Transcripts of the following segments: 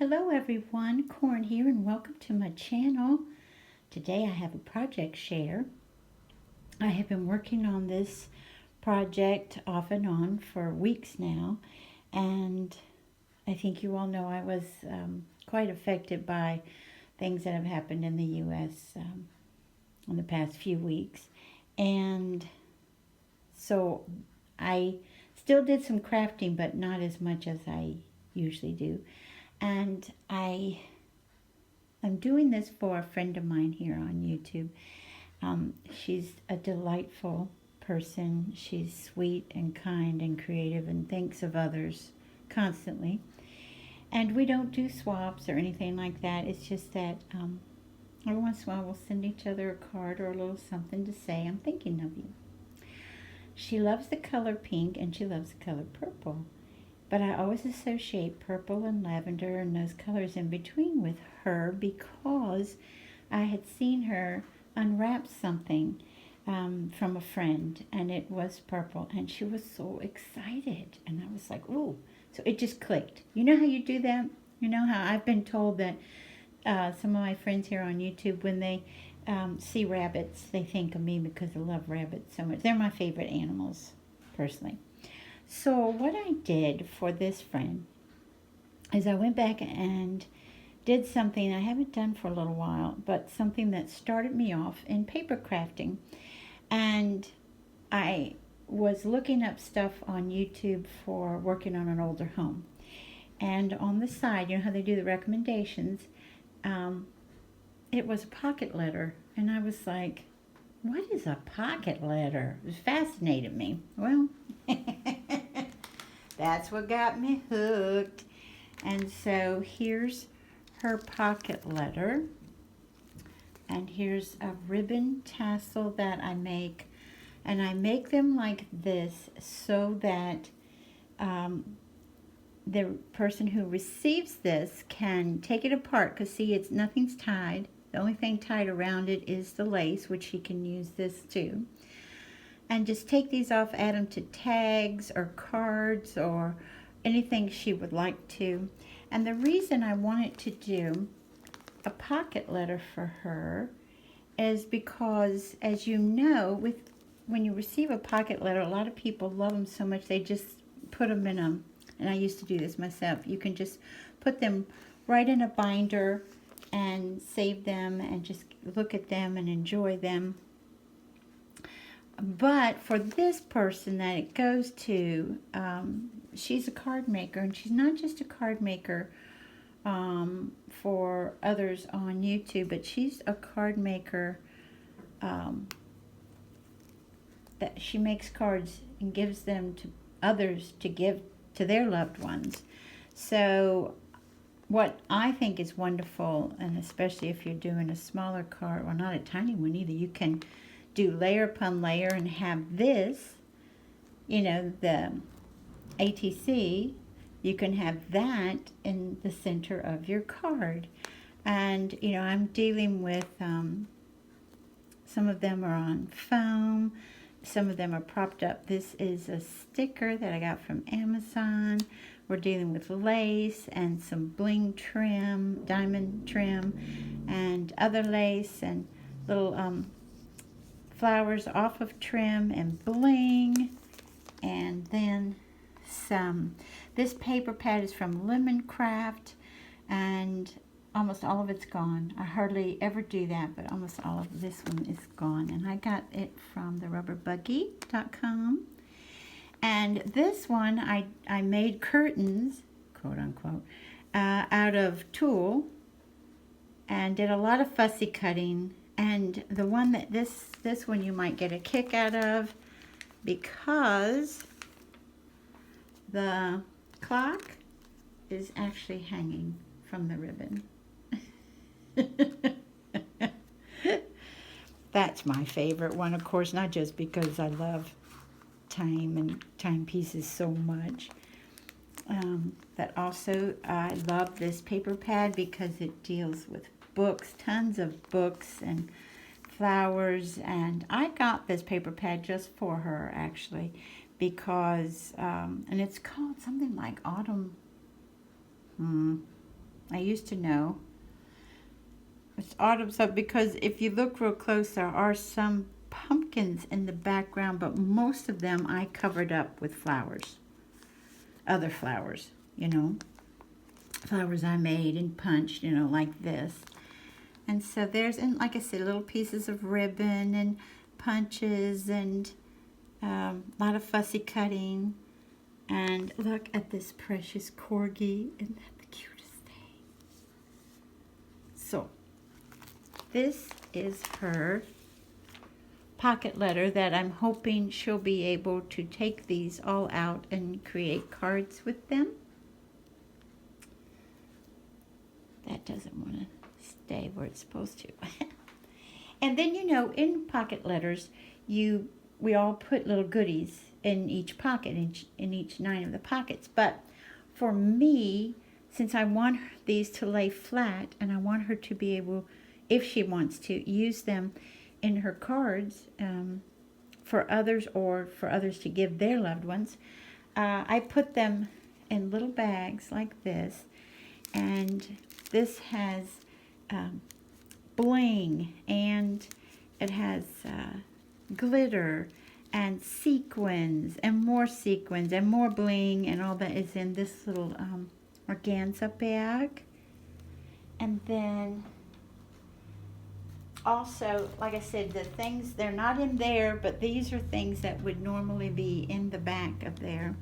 Hello everyone, Corn here and welcome to my channel. Today I have a project share. I have been working on this project off and on for weeks now, and I think you all know I was quite affected by things that have happened in the U.S. In the past few weeks. And so I still did some crafting, but not as much as I usually do. And I'm doing this for a friend of mine here on YouTube. She's a delightful person. She's sweet and kind and creative and thinks of others constantly. And we don't do swaps or anything like that. It's just that every once in a while we'll send each other a card or a little something to say, I'm thinking of you. She loves the color pink and she loves the color purple. But I always associate purple and lavender and those colors in between with her because I had seen her unwrap something from a friend, and it was purple, and she was so excited. And I was like, ooh. So it just clicked. You know how you do that? You know how I've been told that some of my friends here on YouTube, when they see rabbits, they think of me because I love rabbits so much. They're my favorite animals, personally. So what I did for this friend is I went back and did something I haven't done for a little while, but something that started me off in paper crafting. And I was looking up stuff on YouTube for working on an older home. And on the side, you know how they do the recommendations, it was a pocket letter. And I was like, what is a pocket letter? It fascinated me. Well, that's what got me hooked. And so here's her pocket letter. And here's a ribbon tassel that I make. And I make them like this so that the person who receives this can take it apart. Because see, nothing's tied. The only thing tied around it is the lace, which she can use this too. And just take these off, add them to tags or cards or anything she would like to. And the reason I wanted to do a pocket letter for her is because, as you know, when you receive a pocket letter, a lot of people love them so much they just put them in them. And I used to do this myself. You can just put them right in a binder and save them and just look at them and enjoy them. But for this person that it goes to, she's a card maker, and she's not just a card maker for others on YouTube, but she's a card maker that she makes cards and gives them to others to give to their loved ones. So what I think is wonderful, and especially if you're doing a smaller card, or not a tiny one either, you can do layer upon layer and have this, you know, the ATC, you can have that in the center of your card. And, you know, I'm dealing with, some of them are on foam, some of them are propped up. This is a sticker that I got from Amazon. We're dealing with lace and some bling trim, diamond trim, and other lace and little flowers off of trim and bling. And then some. This paper pad is from Lemon Craft, and almost all of it's gone. I hardly ever do that, but almost all of this one is gone. And I got it from therubberbuggy.com. And this one, I made curtains, quote unquote, out of tulle, and did a lot of fussy cutting. And the one that this one you might get a kick out of, because the clock is actually hanging from the ribbon. That's my favorite one, of course, not just because I love time and timepieces so much. But also I love this paper pad because it deals with books, tons of books and flowers. And I got this paper pad just for her, actually, because, and it's called something like Autumn, I used to know. It's autumn, so because if you look real close, there are some pumpkins in the background, but most of them I covered up with flowers. Other flowers, you know. Flowers I made and punched, you know, like this. And so there's, and like I said, little pieces of ribbon and punches and a lot of fussy cutting. And look at this precious corgi. Isn't that the cutest thing? So this is her pocket letter that I'm hoping she'll be able to take these all out and create cards with them. That doesn't want to stay where it's supposed to. And then, you know, in pocket letters, we all put little goodies in each pocket, in each 9 of the pockets. But for me, since I want these to lay flat and I want her to be able, if she wants to, use them in her cards for others or for others to give their loved ones, I put them in little bags like this. And this has bling, and it has glitter and sequins and more bling, and all that is in this little organza bag. And then also, like I said, the things, they're not in there, but these are things that would normally be in the back of there.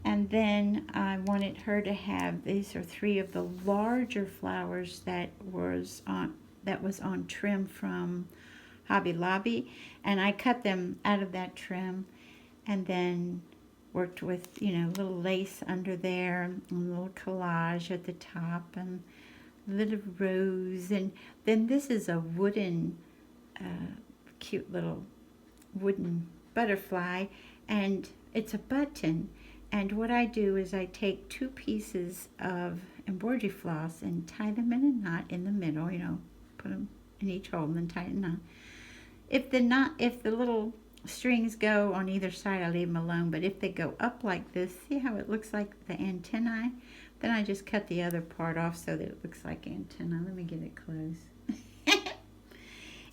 And then I wanted her to have, these are 3 of the larger flowers that was on trim from Hobby Lobby, and I cut them out of that trim and then worked with, you know, little lace under there and a little collage at the top and little rose. And then this is a wooden cute little wooden butterfly, and it's a button. And what I do is I take 2 pieces of embroidery floss and tie them in a knot in the middle, you know, put them in each hole and then tie it in a knot. If the little strings go on either side, I leave them alone. But if they go up like this, see how it looks like the antennae? Then I just cut the other part off so that it looks like antenna. Let me get it close.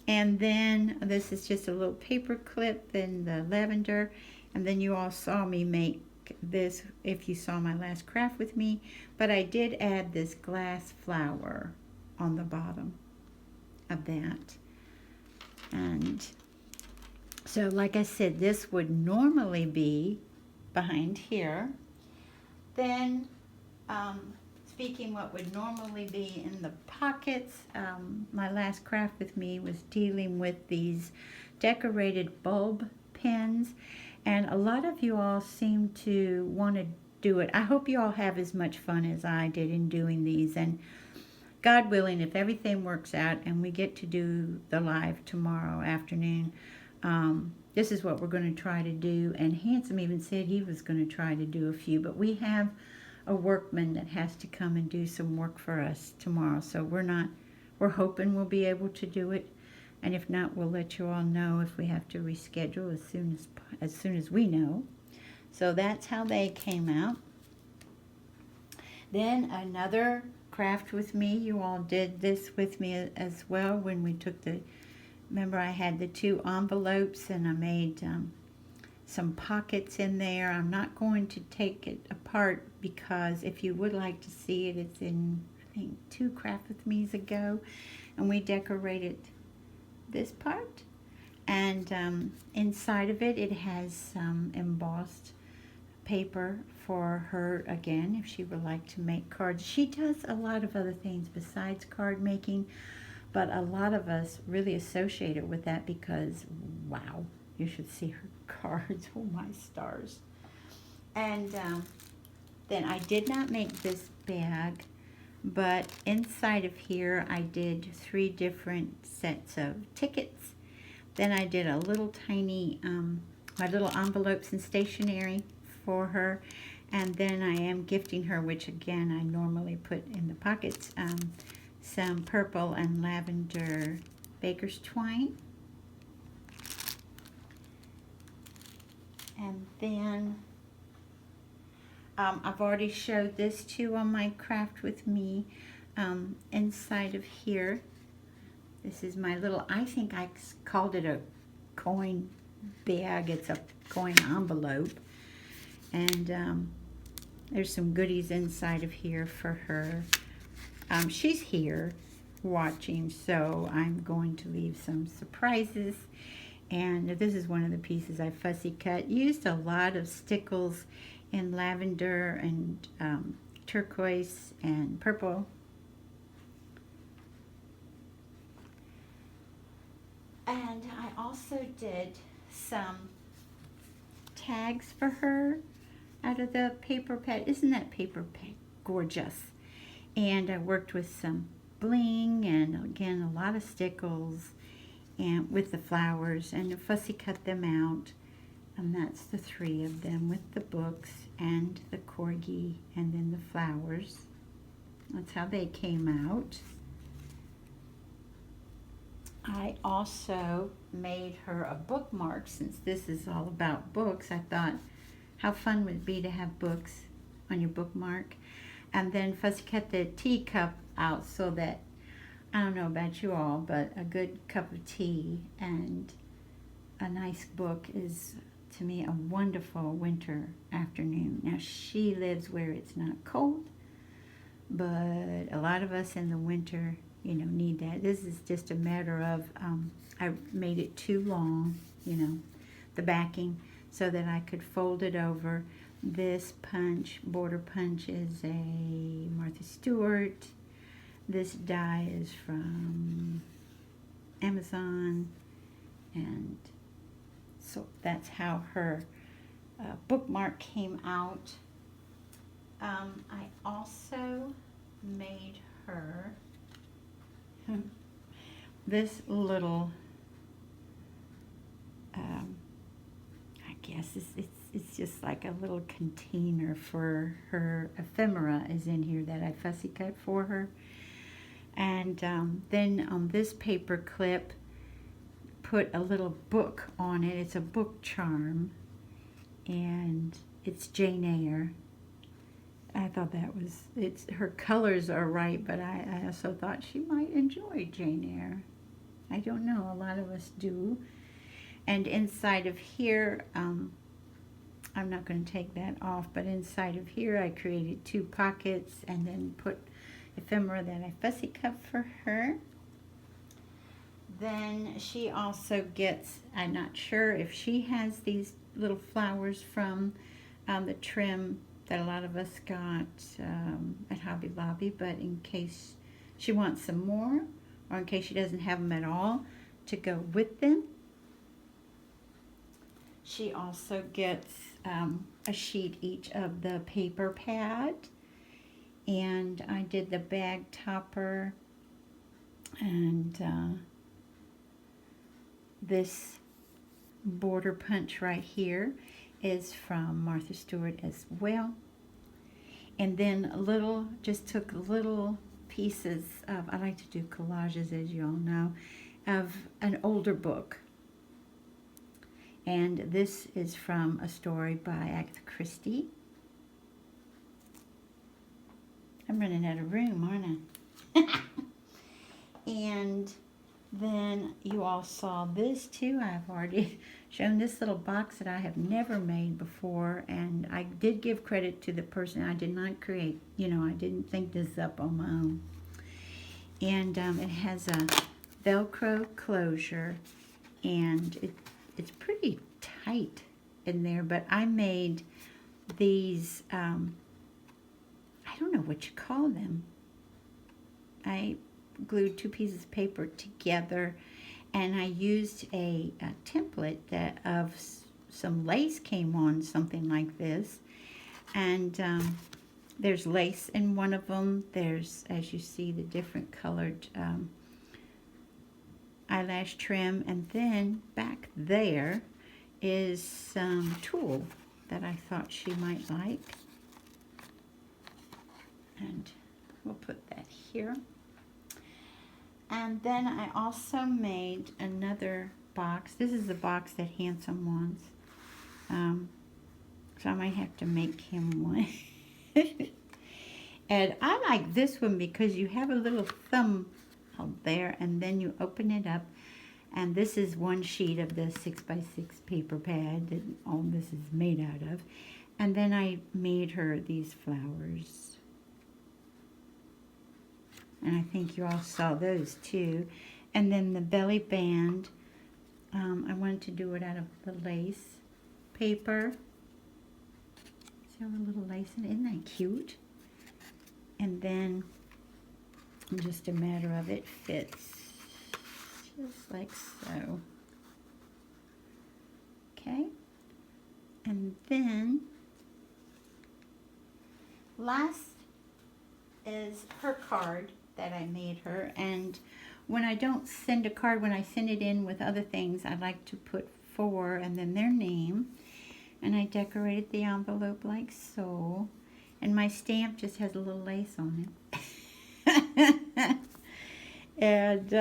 And then this is just a little paper clip in the lavender. And then you all saw me make this if you saw my last craft with me, but I did add this glass flower on the bottom of that. And so, like I said, this would normally be behind here. Then speaking what would normally be in the pockets, my last craft with me was dealing with these decorated bulb pins. And a lot of you all seem to want to do it. I hope you all have as much fun as I did in doing these. And God willing, if everything works out and we get to do the live tomorrow afternoon, this is what we're going to try to do. And Handsome even said he was going to try to do a few. But we have a workman that has to come and do some work for us tomorrow. So we're hoping we'll be able to do it. And if not, we'll let you all know if we have to reschedule as soon as we know. So that's how they came out. Then another craft with me. You all did this with me as well when we took remember I had the 2 envelopes and I made some pockets in there. I'm not going to take it apart because if you would like to see it, it's in, I think, 2 craft with me's ago. And we decorated this part, and inside of it has some embossed paper for her again if she would like to make cards. She does a lot of other things besides card making, but a lot of us really associate it with that because wow, you should see her cards. Oh my stars. And then I did not make this bag, but inside of here I did 3 different sets of tickets. Then I did a little tiny, my little envelopes and stationery for her. And then I am gifting her, which again I normally put in the pockets, some purple and lavender baker's twine. And then I've already showed this too on my Craft With Me. Inside of here, this is my little, I think I called it a coin bag. It's a coin envelope. And there's some goodies inside of here for her. She's here watching, so I'm going to leave some surprises. And this is one of the pieces I fussy cut. Used a lot of stickles in lavender and turquoise and purple. And I also did some tags for her out of the paper pad. Isn't that paper pad gorgeous? And I worked with some bling and again a lot of stickles and with the flowers, and fussy cut them out. And that's the 3 of them with the books and the corgi and then the flowers. That's how they came out. I also made her a bookmark. Since this is all about books, I thought how fun would it be to have books on your bookmark. And then fussy cut the teacup out so that, I don't know about you all, but a good cup of tea and a nice book is, to me, a wonderful winter afternoon. Now, she lives where it's not cold, but a lot of us in the winter, you know, need that. This is just a matter of, I made it too long, you know, the backing, so that I could fold it over. This punch, border punch, is a Martha Stewart. This die is from Amazon, and so that's how her bookmark came out. I also made her this little, I guess it's just like a little container for her ephemera is in here that I fussy cut for her. And then on this paper clip, put a little book on it. It's a book charm, and it's Jane Eyre. I thought that was, her colors are right, but I also thought she might enjoy Jane Eyre. I don't know, a lot of us do. And inside of here, I'm not going to take that off, but inside of here I created 2 pockets and then put ephemera that I fussy cut for her. Then she also gets, I'm not sure if she has these little flowers from the trim that a lot of us got at Hobby Lobby, but in case she wants some more, or in case she doesn't have them at all to go with them. She also gets a sheet each of the paper pad, and I did the bag topper, and this border punch right here is from Martha Stewart as well. And then just took little pieces of, I like to do collages, as you all know, of an older book. And this is from a story by Agatha Christie. I'm running out of room, aren't I? And then you all saw this too. I've already shown this little box that I have never made before, and I did give credit to the person. I did not create, you know, I didn't think this up on my own. And it has a Velcro closure, and it's pretty tight in there, but I made these, I don't know what you call them. I glued 2 pieces of paper together, and I used a template that of some lace came on something like this, and there's lace in one of them. There's, as you see, the different colored eyelash trim, and then back there is some tulle that I thought she might like, and we'll put that here. And then I also made another box. This is the box that Handsome wants. So I might have to make him one. And I like this one because you have a little thumb out there, and then you open it up. And this is one sheet of the 6x6 paper pad that all this is made out of. And then I made her these flowers. And I think you all saw those too. And then the belly band, I wanted to do it out of the lace paper. See all the little lace in it? Isn't that cute? And then, just a matter of it fits just like so. Okay. And then, last is her card that I made her. And when I don't send a card, when I send it in with other things, I like to put for and then their name. And I decorated the envelope like so. And my stamp just has a little lace on it. And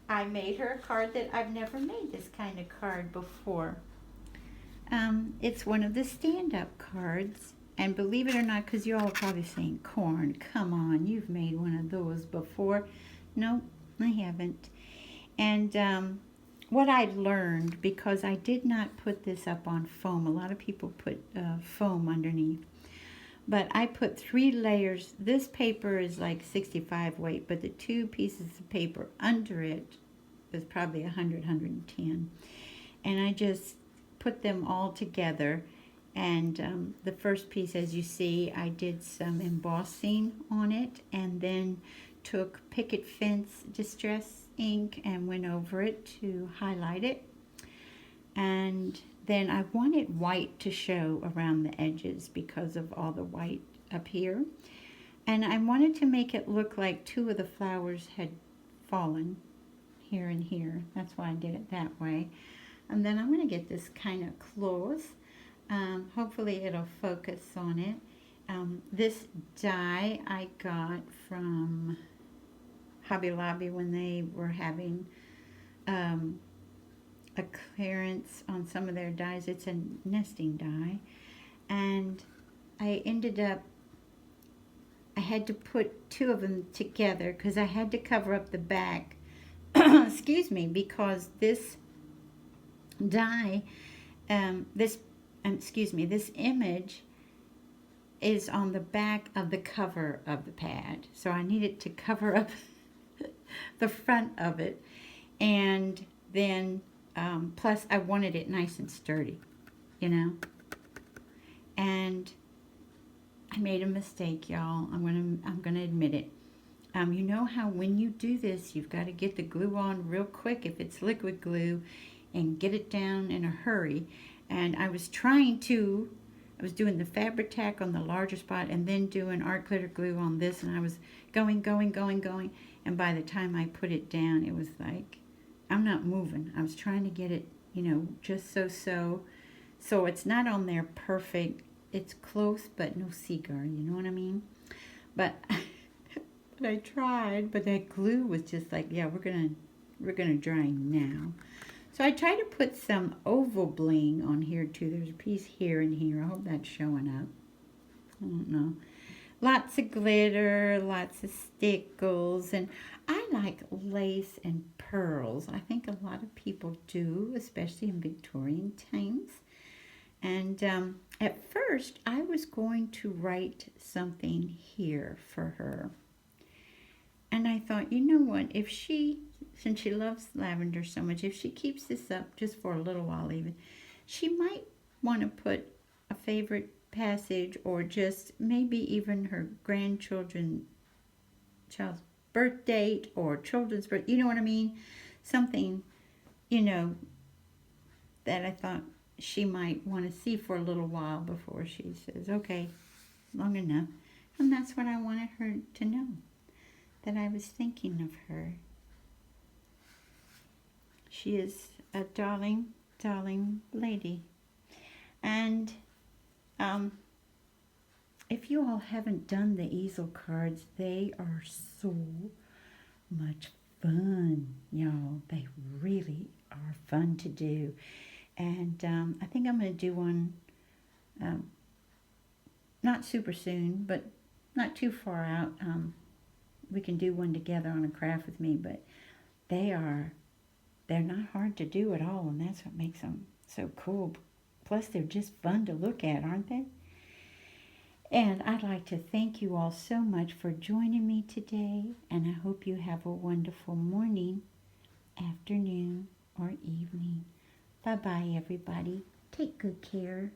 I made her a card that I've never made this kind of card before. It's one of the stand-up cards. And believe it or not, because you're all probably saying, Corn, come on, you've made one of those before. No, I haven't. And what I learned, because I did not put this up on foam. A lot of people put foam underneath. But I put 3 layers. This paper is like 65 weight, but the 2 pieces of paper under it is probably 100, 110. And I just put them all together. And the first piece, as you see, I did some embossing on it, and then took picket fence distress ink and went over it to highlight it. And then I wanted white to show around the edges because of all the white up here. And I wanted to make it look like 2 of the flowers had fallen here and here. That's why I did it that way. And then I'm going to get this kind of close. Hopefully it'll focus on it. This die I got from Hobby Lobby when they were having a clearance on some of their dies. It's a nesting die. And I ended up, I had to put 2 of them together because I had to cover up the back. Excuse me, because this die, this image is on the back of the cover of the pad. So I needed to cover up the front of it. And then, plus I wanted it nice and sturdy, you know. And I made a mistake, y'all. I'm gonna admit it. You know how when you do this, you've got to get the glue on real quick if it's liquid glue and get it down in a hurry. And I was doing the fabric tack on the larger spot and then doing art glitter glue on this, and I was going. And by the time I put it down, it was like, I'm not moving. I was trying to get it, you know, just so. So it's not on there perfect. It's close, but no cigar, you know what I mean? But, but I tried, but that glue was just like, yeah, we're gonna dry now. So I tried to put some oval bling on here too. There's a piece here and here. I hope that's showing up. I don't know. Lots of glitter, lots of stickles, and I like lace and pearls. I think a lot of people do, especially in Victorian times. And at first, I was going to write something here for her. And I thought, you know what, if she, since she loves lavender so much, if she keeps this up just for a little while even, she might want to put a favorite passage or just maybe even her child's birth date or children's birth, you know what I mean? Something, you know, that I thought she might want to see for a little while before she says, okay, long enough. And that's what I wanted her to know, that I was thinking of her. She is a darling, darling lady. And if you all haven't done the easel cards, they are so much fun, y'all. They really are fun to do. And I think I'm going to do one not super soon, but not too far out. We can do one together on a craft with me, but they're not hard to do at all, and that's what makes them so cool. Plus, they're just fun to look at, aren't they? And I'd like to thank you all so much for joining me today, and I hope you have a wonderful morning, afternoon, or evening. Bye-bye, everybody. Take good care.